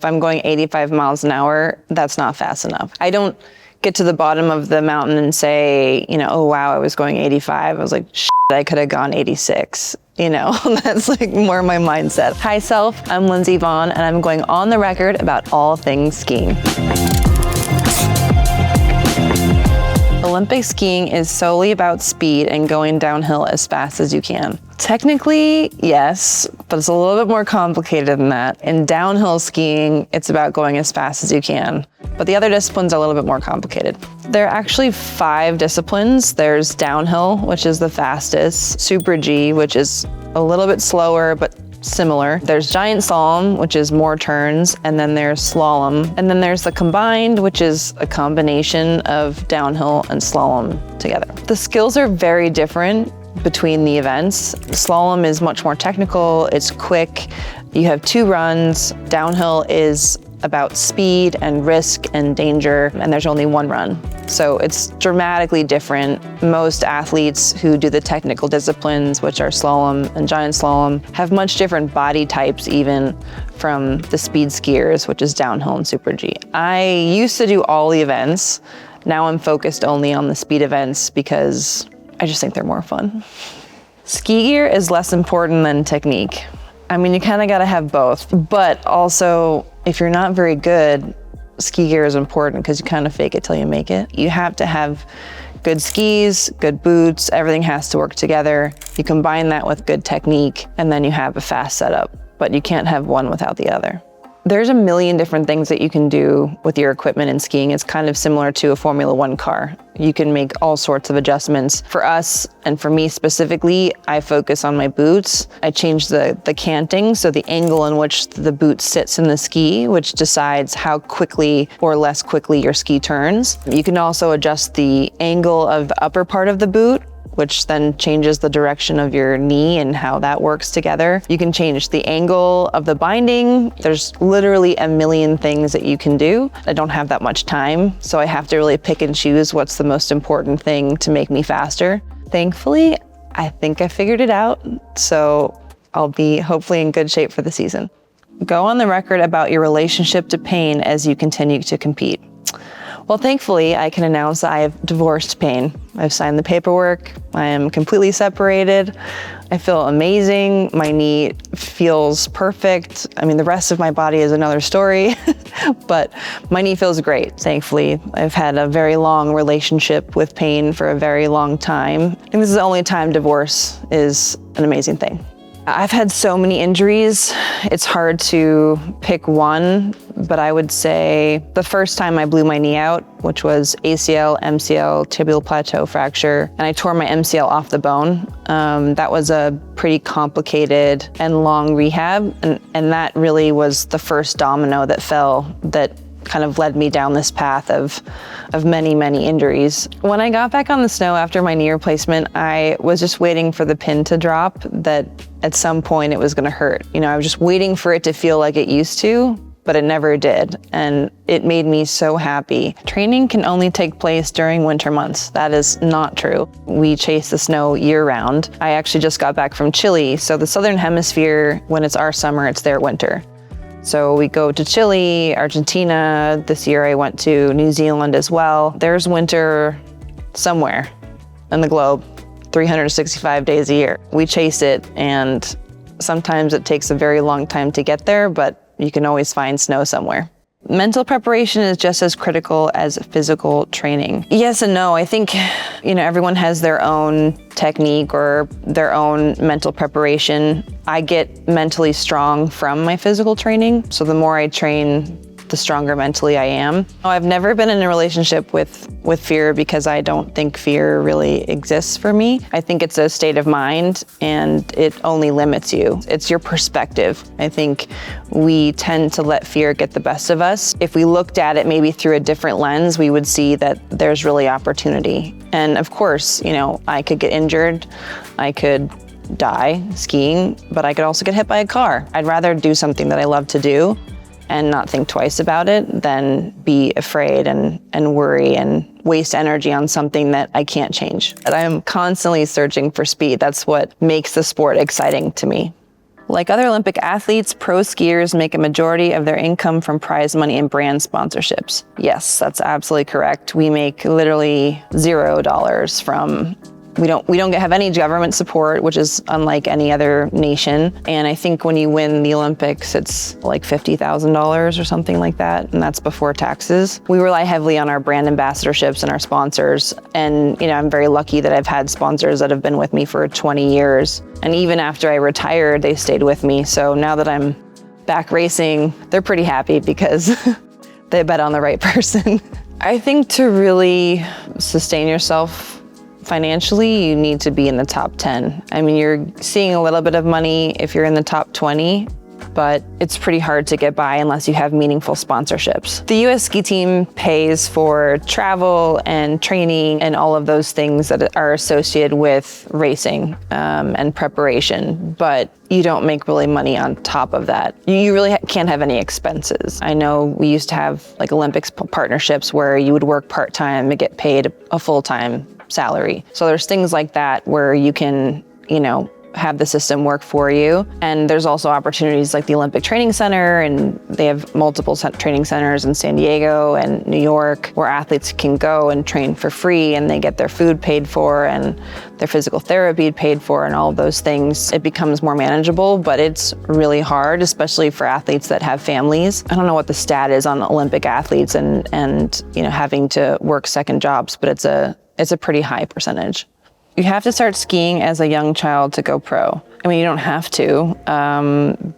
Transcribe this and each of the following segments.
If I'm going 85 miles an hour, that's not fast enough. I don't get to the bottom of the mountain and say, oh wow, I was going 85. I was like, shit, I could have gone 86. That's like more my mindset. Hi self, I'm Lindsey Vonn, and I'm going on the record about all things skiing. Olympic skiing is solely about speed and going downhill as fast as you can. Technically, yes, but it's a little bit more complicated than that. In downhill skiing, it's about going as fast as you can. But the other disciplines are a little bit more complicated. There are actually 5 disciplines. There's downhill, which is the fastest, Super G, which is a little bit slower, but similar. There's giant slalom, which is more turns, and then there's slalom. And then there's the combined, which is a combination of downhill and slalom together. The skills are very different between the events. Slalom is much more technical, it's quick, you have 2 runs. Downhill is about speed and risk and danger, and there's only 1 run. So it's dramatically different. Most athletes who do the technical disciplines, which are slalom and giant slalom, have much different body types even from the speed skiers, which is downhill and Super G. I used to do all the events. Now I'm focused only on the speed events because I just think they're more fun. Ski gear is less important than technique. I mean, you kind of got to have both, but also if you're not very good, ski gear is important because you kind of fake it till you make it. You have to have good skis, good boots, everything has to work together. You combine that with good technique and then you have a fast setup, but you can't have one without the other. There's a million different things that you can do with your equipment in skiing. It's kind of similar to a Formula 1 car. You can make all sorts of adjustments. For us, and for me specifically, I focus on my boots. I change the canting, so the angle in which the boot sits in the ski, which decides how quickly or less quickly your ski turns. You can also adjust the angle of the upper part of the boot, which then changes the direction of your knee and how that works together. You can change the angle of the binding. There's literally a million things that you can do. I don't have that much time, so I have to really pick and choose what's the most important thing to make me faster. Thankfully, I think I figured it out, so I'll be hopefully in good shape for the season. Go on the record about your relationship to pain as you continue to compete. Well, thankfully, I can announce that I have divorced pain. I've signed the paperwork. I am completely separated. I feel amazing. My knee feels perfect. I mean, the rest of my body is another story, but my knee feels great, thankfully. I've had a very long relationship with pain for a very long time. I think this is the only time divorce is an amazing thing. I've had so many injuries, it's hard to pick one, but I would say the first time I blew my knee out, which was ACL, MCL, tibial plateau fracture, and I tore my MCL off the bone. That was a pretty complicated and long rehab, and that really was the first domino that fell that kind of led me down this path of many, many injuries. When I got back on the snow after my knee replacement, I was just waiting for the pin to drop, that at some point it was gonna hurt. I was just waiting for it to feel like it used to, but it never did. And it made me so happy. Training can only take place during winter months. That is not true. We chase the snow year round. I actually just got back from Chile. So the Southern Hemisphere, when it's our summer, it's their winter. So we go to Chile, Argentina. This year I went to New Zealand as well. There's winter somewhere in the globe, 365 days a year. We chase it, and sometimes it takes a very long time to get there, but you can always find snow somewhere. Mental preparation is just as critical as physical training. Yes and no. I think, everyone has their own technique or their own mental preparation. I get mentally strong from my physical training. So the more I train, the stronger mentally I am. I've never been in a relationship with fear because I don't think fear really exists for me. I think it's a state of mind and it only limits you. It's your perspective. I think we tend to let fear get the best of us. If we looked at it maybe through a different lens, we would see that there's really opportunity. And of course, I could get injured, I could die skiing, but I could also get hit by a car. I'd rather do something that I love to do and not think twice about it than be afraid and worry and waste energy on something that I can't change. And I am constantly searching for speed. That's what makes the sport exciting to me. Like other Olympic athletes, pro skiers make a majority of their income from prize money and brand sponsorships. Yes, that's absolutely correct. We make literally $0 from, we don't have any government support, which is unlike any other nation. And I think when you win the Olympics, it's like $50,000 or something like that. And that's before taxes. We rely heavily on our brand ambassadorships and our sponsors. And I'm very lucky that I've had sponsors that have been with me for 20 years. And even after I retired, they stayed with me. So now that I'm back racing, they're pretty happy because they bet on the right person. I think to really sustain yourself financially, you need to be in the top 10. I mean, you're seeing a little bit of money if you're in the top 20, but it's pretty hard to get by unless you have meaningful sponsorships. The US ski team pays for travel and training and all of those things that are associated with racing and preparation, but you don't make really money on top of that. You really can't have any expenses. I know we used to have like Olympics partnerships where you would work part-time and get paid a full-time salary. So there's things like that where you can, have the system work for you. And there's also opportunities like the Olympic Training Center, and they have multiple training centers in San Diego and New York where athletes can go and train for free, and they get their food paid for and their physical therapy paid for and all of those things. It becomes more manageable, but it's really hard, especially for athletes that have families. I don't know what the stat is on Olympic athletes and having to work second jobs, but it's a pretty high percentage. You have to start skiing as a young child to go pro. I mean, you don't have to.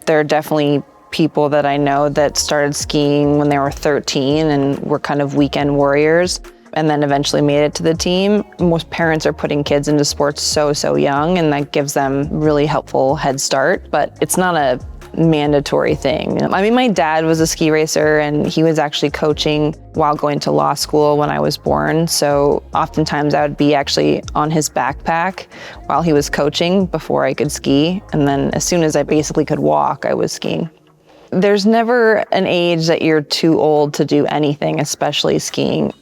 There are definitely people that I know that started skiing when they were 13 and were kind of weekend warriors and then eventually made it to the team. Most parents are putting kids into sports so young, and that gives them really helpful head start, but it's not a mandatory thing. I mean, my dad was a ski racer, and he was actually coaching while going to law school when I was born. So oftentimes I would be actually on his backpack while he was coaching before I could ski. And then as soon as I basically could walk, I was skiing. There's never an age that you're too old to do anything, especially skiing.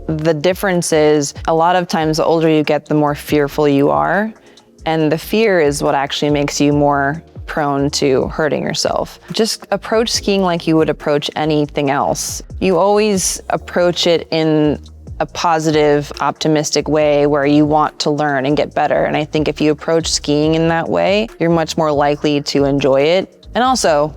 The difference is a lot of times the older you get, the more fearful you are. And the fear is what actually makes you more prone to hurting yourself. Just approach skiing like you would approach anything else. You always approach it in a positive, optimistic way where you want to learn and get better. And I think if you approach skiing in that way, you're much more likely to enjoy it. And also,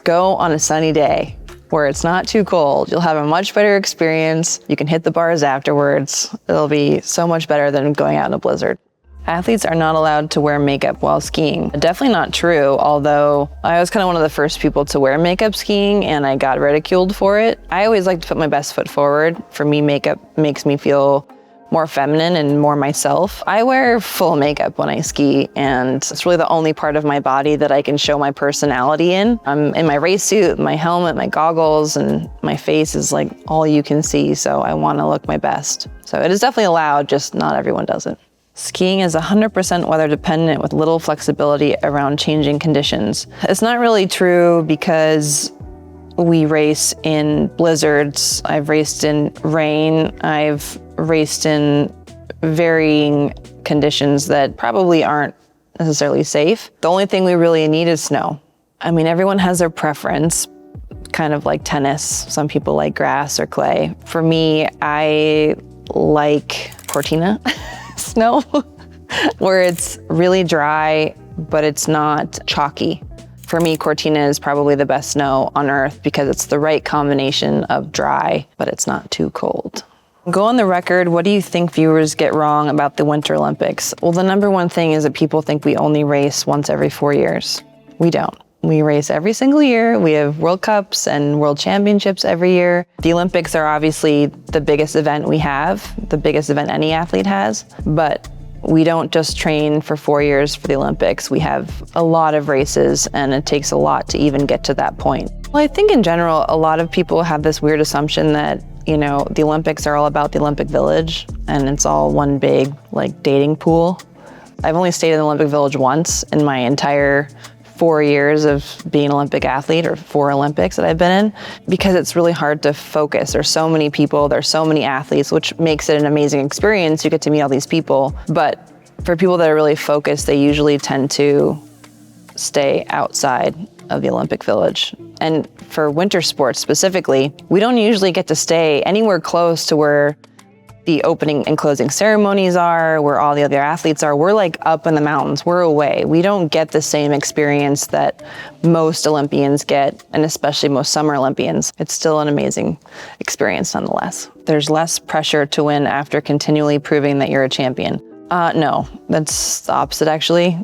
go on a sunny day where it's not too cold. You'll have a much better experience. You can hit the bars afterwards. It'll be so much better than going out in a blizzard. Athletes are not allowed to wear makeup while skiing. Definitely not true, although I was kind of one of the first people to wear makeup skiing and I got ridiculed for it. I always like to put my best foot forward. For me, makeup makes me feel more feminine and more myself. I wear full makeup when I ski, and it's really the only part of my body that I can show my personality in. I'm in my race suit, my helmet, my goggles, and my face is like all you can see, so I want to look my best. So it is definitely allowed, just not everyone does it. Skiing is 100% weather dependent with little flexibility around changing conditions. It's not really true because we race in blizzards. I've raced in rain. I've raced in varying conditions that probably aren't necessarily safe. The only thing we really need is snow. I mean, everyone has their preference, kind of like tennis. Some people like grass or clay. For me, I like Cortina. Snow, where it's really dry, but it's not chalky. For me, Cortina is probably the best snow on earth because it's the right combination of dry, but it's not too cold. Go on the record, what do you think viewers get wrong about the Winter Olympics? Well, the number one thing is that people think we only race once every 4 years. We don't. We race every single year. We have World Cups and World Championships every year. The Olympics are obviously the biggest event we have, the biggest event any athlete has, but we don't just train for 4 years for the Olympics. We have a lot of races, and it takes a lot to even get to that point. Well, I think in general, a lot of people have this weird assumption that, the Olympics are all about the Olympic Village, and it's all one big, dating pool. I've only stayed in the Olympic Village once in my entire 4 years of being an Olympic athlete, or 4 Olympics that I've been in, because it's really hard to focus. There's so many people, there's so many athletes, which makes it an amazing experience. You get to meet all these people. But for people that are really focused, they usually tend to stay outside of the Olympic Village. And for winter sports specifically, we don't usually get to stay anywhere close to where the opening and closing ceremonies are, where all the other athletes are. We're like up in the mountains, we're away. We don't get the same experience that most Olympians get, and especially most summer Olympians. It's still an amazing experience nonetheless. There's less pressure to win after continually proving that you're a champion. No, that's the opposite actually.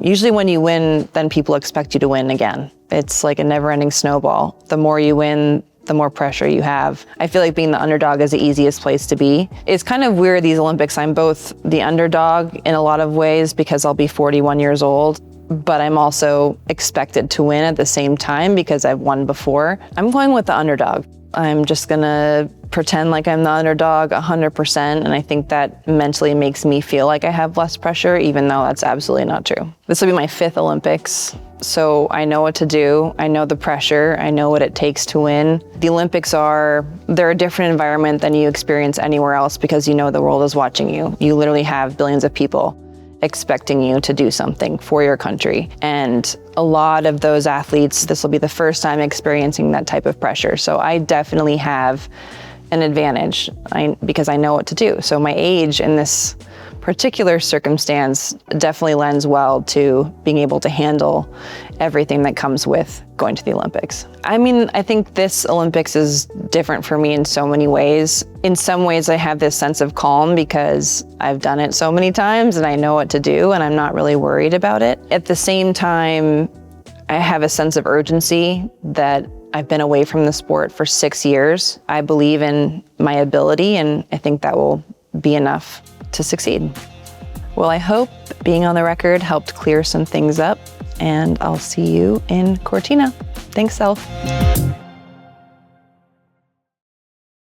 Usually when you win, then people expect you to win again. It's like a never-ending snowball. The more you win, the more pressure you have. I feel like being the underdog is the easiest place to be. It's kind of weird, these Olympics. I'm both the underdog in a lot of ways because I'll be 41 years old, but I'm also expected to win at the same time because I've won before. I'm going with the underdog. I'm just gonna pretend like I'm the underdog 100%, and I think that mentally makes me feel like I have less pressure, even though that's absolutely not true. This will be my 5th Olympics, so I know what to do. I know the pressure. I know what it takes to win. The Olympics they're a different environment than you experience anywhere else because you know the world is watching you. You literally have billions of people expecting you to do something for your country. And a lot of those athletes, this will be the first time experiencing that type of pressure. So I definitely have an advantage because I know what to do. So my age in this particular circumstance definitely lends well to being able to handle everything that comes with going to the Olympics. I mean, I think this Olympics is different for me in so many ways. In some ways, I have this sense of calm because I've done it so many times and I know what to do and I'm not really worried about it. At the same time, I have a sense of urgency that I've been away from the sport for 6 years. I believe in my ability and I think that will be enough to succeed. Well, I hope being on the record helped clear some things up, and I'll see you in Cortina. Thanks, Self.